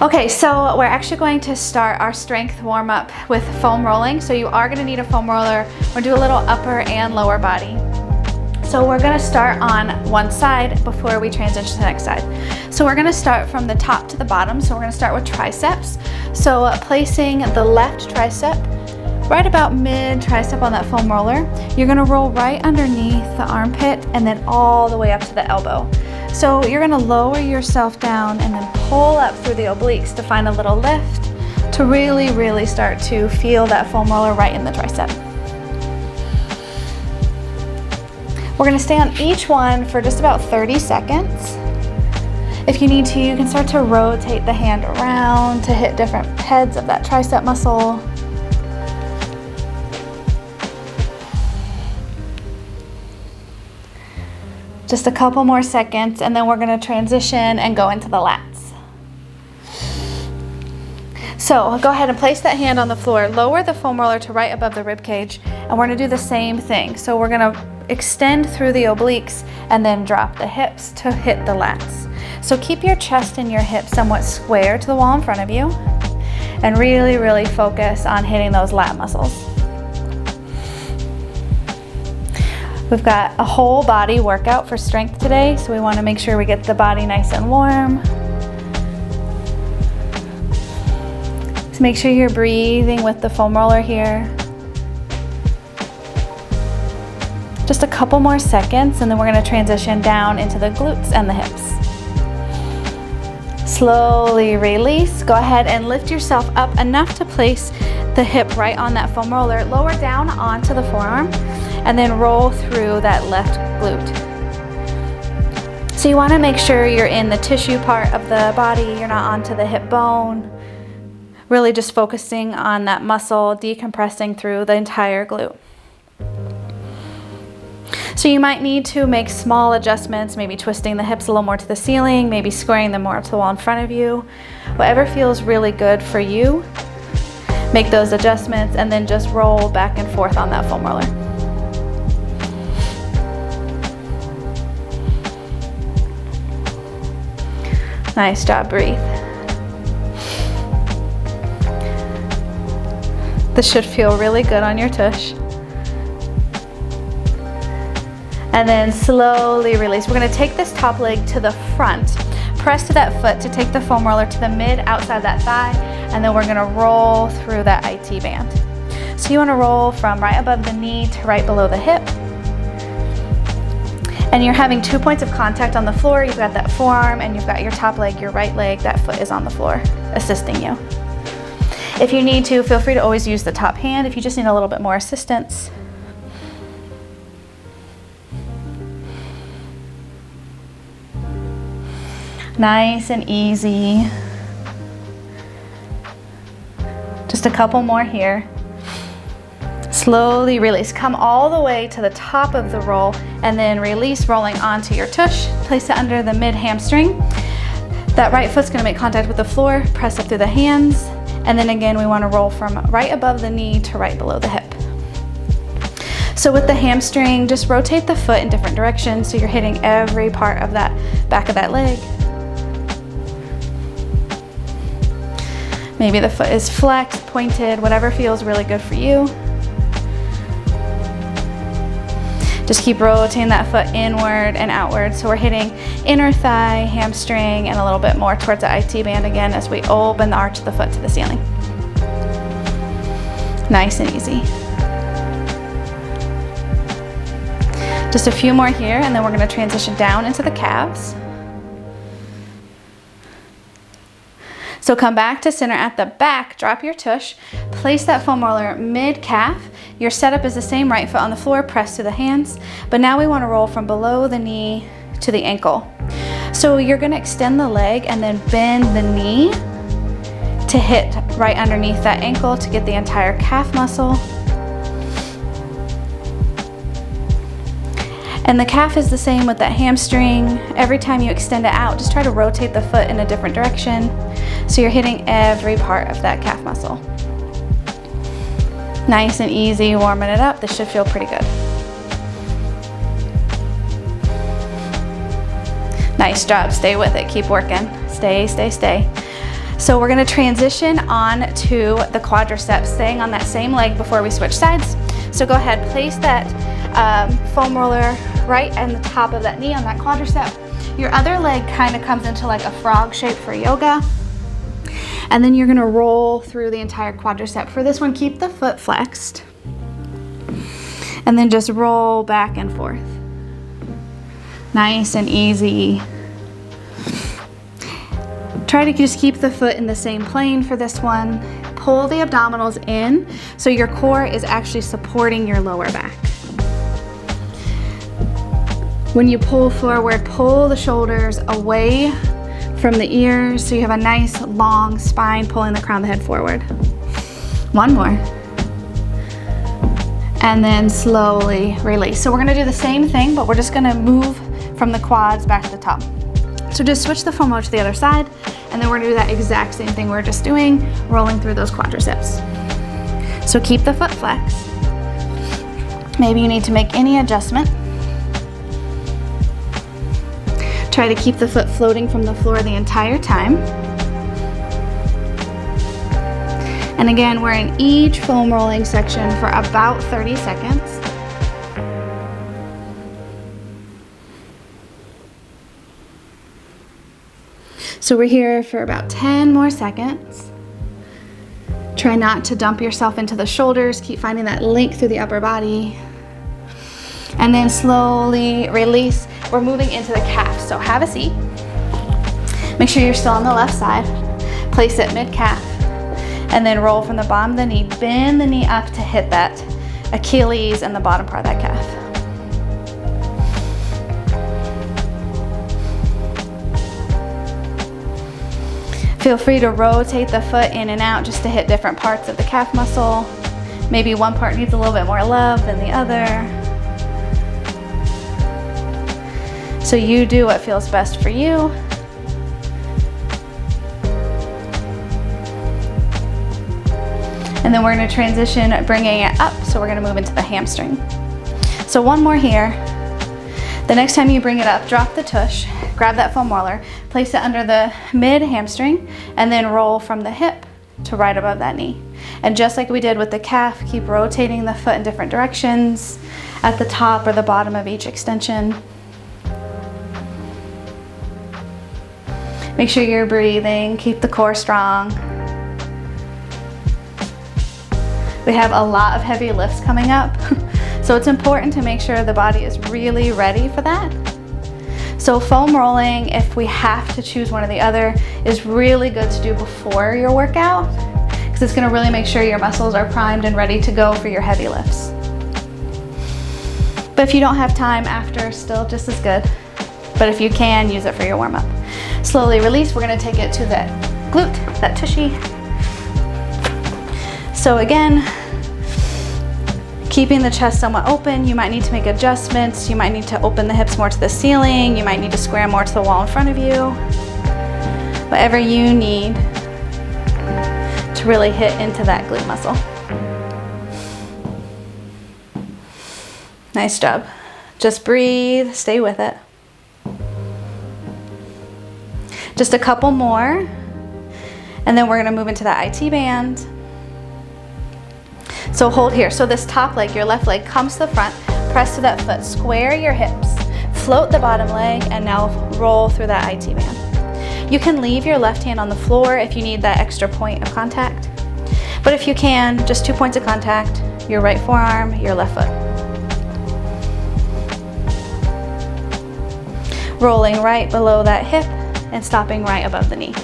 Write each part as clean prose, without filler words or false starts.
Okay, so we're actually going to start our strength warm up with foam rolling. So you are gonna need a foam roller. We'll do a little upper and lower body. So we're gonna start on one side before we transition to the next side. So we're gonna start from the top to the bottom. So we're gonna start with triceps. So placing the left tricep right about mid tricep on that foam roller. You're gonna roll right underneath the armpit and then all the way up to the elbow. So you're gonna lower yourself down and then pull up through the obliques to find a little lift to really start to feel that foam roller right in the tricep. We're gonna stay on each one for just about 30 seconds. If you need to, you can start to rotate the hand around to hit different heads of that tricep muscle. Just a couple more seconds and then we're gonna transition and go into the lats. So go ahead and place that hand on the floor, lower the foam roller to right above the rib cage, and we're gonna do the same thing. So we're gonna extend through the obliques and then drop the hips to hit the lats. So keep your chest and your hips somewhat square to the wall in front of you and really focus on hitting those lat muscles. We've got a whole body workout for strength today, so we want to make sure we get the body nice and warm. So make sure you're breathing with the foam roller here. Just a couple more seconds and then we're going to transition down into the glutes and the hips. Slowly release. Go ahead and lift yourself up enough to place the hip right on that foam roller. Lower down onto the forearm and then roll through that left glute. So you want to make sure you're in the tissue part of the body, you're not onto the hip bone. Really just focusing on that muscle, decompressing through the entire glute. So you might need to make small adjustments, maybe twisting the hips a little more to the ceiling, maybe squaring them more up to the wall in front of you. Whatever feels really good for you, make those adjustments and then just roll back and forth on that foam roller. Nice job, breathe. This should feel really good on your tush. And then slowly release. We're gonna take this top leg to the front. Press to that foot to take the foam roller to the mid outside that thigh, and then we're gonna roll through that IT band. So you wanna roll from right above the knee to right below the hip. And you're having 2 points of contact on the floor. You've got that forearm and you've got your top leg, your right leg, that foot is on the floor, assisting you. If you need to, feel free to always use the top hand if you just need a little bit more assistance. Nice and easy. Just a couple more here. Slowly release. Come all the way to the top of the roll and then release, rolling onto your tush. Place it under the mid hamstring. That right foot's gonna make contact with the floor. Press up through the hands. And then again, we wanna roll from right above the knee to right below the hip. So with the hamstring, just rotate the foot in different directions so you're hitting every part of that back of that leg. Maybe the foot is flexed, pointed, whatever feels really good for you. Just keep rotating that foot inward and outward. So we're hitting inner thigh, hamstring, and a little bit more towards the IT band again as we open the arch of the foot to the ceiling. Nice and easy. Just a few more here and then we're gonna transition down into the calves. So come back to center at the back, drop your tush, place that foam roller mid-calf. Your setup is the same, right foot on the floor, press to the hands, but now we wanna roll from below the knee to the ankle. So you're gonna extend the leg and then bend the knee to hit right underneath that ankle to get the entire calf muscle. And the calf is the same with that hamstring. Every time you extend it out, just try to rotate the foot in a different direction so you're hitting every part of that calf muscle. Nice and easy, warming it up. This should feel pretty good. Nice job, stay with it, keep working. Stay. So we're gonna transition on to the quadriceps, staying on that same leg before we switch sides. So go ahead, place that foam roller right on the top of that knee on that quadricep. Your other leg kind of comes into like a frog shape for yoga. And then you're gonna roll through the entire quadricep. For this one, keep the foot flexed. And then just roll back and forth. Nice and easy. Try to just keep the foot in the same plane for this one. Pull the abdominals in so your core is actually supporting your lower back. When you pull forward, pull the shoulders away from the ears so you have a nice long spine, pulling the crown of the head forward. One more. And then slowly release. So we're gonna do the same thing, but we're just gonna move from the quads back to the top. So just switch the foam roller to the other side, and then we're gonna do that exact same thing we were just doing, rolling through those quadriceps. So keep the foot flexed. Maybe you need to make any adjustment. Try to keep the foot floating from the floor the entire time. And again, we're in each foam rolling section for about 30 seconds. So we're here for about 10 more seconds. Try not to dump yourself into the shoulders. Keep finding that length through the upper body. And then slowly release. We're moving into the calf. So have a seat. Make sure you're still on the left side. Place it mid-calf. And then roll from the bottom of the knee. Bend the knee up to hit that Achilles and the bottom part of that calf. Feel free to rotate the foot in and out just to hit different parts of the calf muscle. Maybe one part needs a little bit more love than the other. So you do what feels best for you. And then we're gonna transition, bringing it up. So we're gonna move into the hamstring. So one more here. The next time you bring it up, drop the tush, grab that foam roller, place it under the mid hamstring, and then roll from the hip to right above that knee. And just like we did with the calf, keep rotating the foot in different directions at the top or the bottom of each extension. Make sure you're breathing, keep the core strong. We have a lot of heavy lifts coming up, so it's important to make sure the body is really ready for that. So foam rolling, if we have to choose one or the other, is really good to do before your workout, because it's gonna really make sure your muscles are primed and ready to go for your heavy lifts. But if you don't have time after, still just as good. But if you can, use it for your warm-up. Slowly release. We're gonna take it to that glute, that tushy. So again, keeping the chest somewhat open. You might need to make adjustments. You might need to open the hips more to the ceiling. You might need to square more to the wall in front of you. Whatever you need to really hit into that glute muscle. Nice job. Just breathe, stay with it. Just a couple more, and then we're gonna move into that IT band. So hold here. So this top leg, your left leg, comes to the front, press to that foot, square your hips, float the bottom leg, and now roll through that IT band. You can leave your left hand on the floor if you need that extra point of contact. But if you can, just 2 points of contact, your right forearm, your left foot. Rolling right below that hip and stopping right above the knee.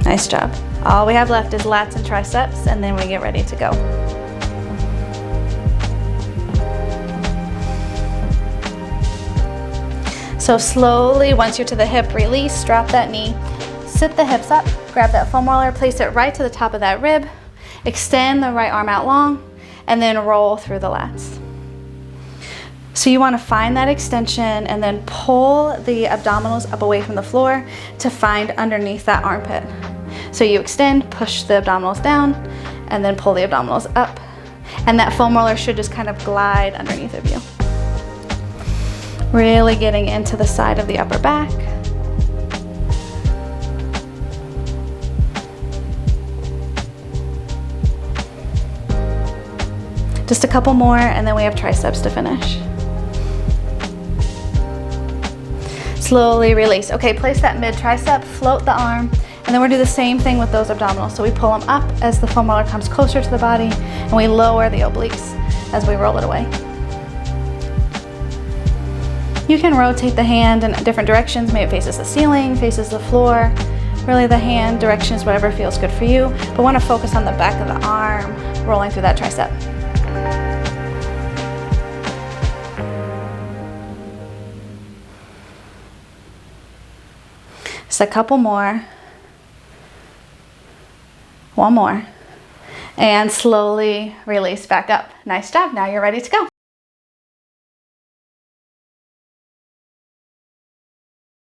Nice job. All we have left is lats and triceps, and then we get ready to go. So slowly, once you're to the hip, release, drop that knee, sit the hips up, grab that foam roller, place it right to the top of that rib, extend the right arm out long, and then roll through the lats. So you want to find that extension and then pull the abdominals up away from the floor to find underneath that armpit. So you extend, push the abdominals down, and then pull the abdominals up. And that foam roller should just kind of glide underneath of you. Really getting into the side of the upper back. Just a couple more, and then we have triceps to finish. Slowly release. Okay, place that mid tricep, float the arm, and then we'll do the same thing with those abdominals. So we pull them up as the foam roller comes closer to the body, and we lower the obliques as we roll it away. You can rotate the hand in different directions. Maybe it faces the ceiling, faces the floor. Really the hand direction is whatever feels good for you, but want to focus on the back of the arm, rolling through that tricep. Just a couple more. One more. And slowly release back up. Nice job. Now you're ready to go.